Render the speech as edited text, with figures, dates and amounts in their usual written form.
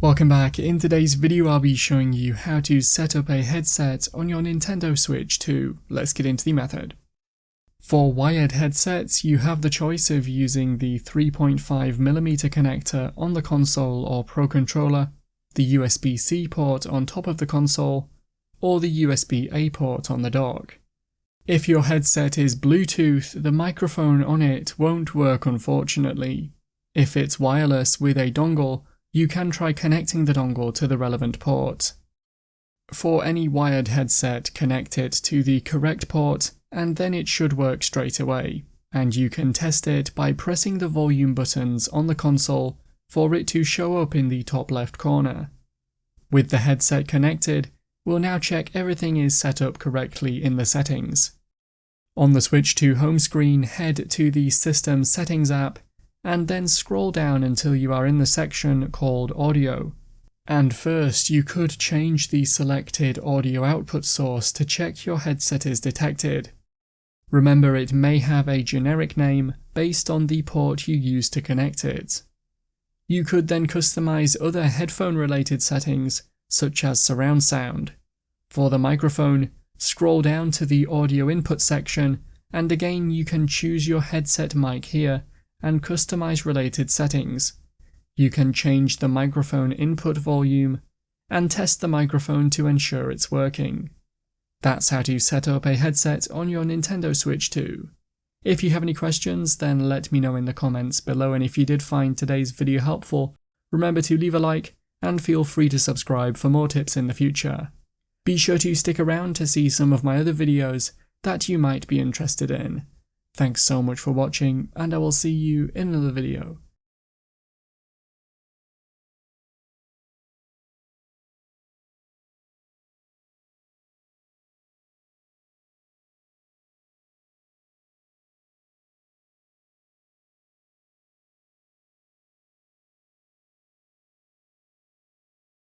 Welcome back. In today's video I'll be showing you how to set up a headset on your Nintendo Switch 2. Let's get into the method. For wired headsets, you have the choice of using the 3.5mm connector on the console or Pro Controller, the USB-C port on top of the console, or the USB-A port on the dock. If your headset is Bluetooth, the microphone on it won't work unfortunately. If it's wireless with a dongle, you can try connecting the dongle to the relevant port. For any wired headset, connect it to the correct port and then it should work straight away, and you can test it by pressing the volume buttons on the console for it to show up in the top left corner. With the headset connected, we'll now check everything is set up correctly in the settings. On the Switch 2 home screen, head to the System Settings app and then scroll down until you are in the section called Audio. And first, you could change the selected audio output source to check your headset is detected. Remember, it may have a generic name based on the port you use to connect it. You could then customize other headphone-related settings, such as surround sound. For the microphone, scroll down to the audio input section, and again you can choose your headset mic here and customize related settings. You can change the microphone input volume and test the microphone to ensure it's working. That's how to set up a headset on your Nintendo Switch 2. If you have any questions, then let me know in the comments below, and if you did find today's video helpful, remember to leave a like and feel free to subscribe for more tips in the future. Be sure to stick around to see some of my other videos that you might be interested in. Thanks so much for watching, and I will see you in another video.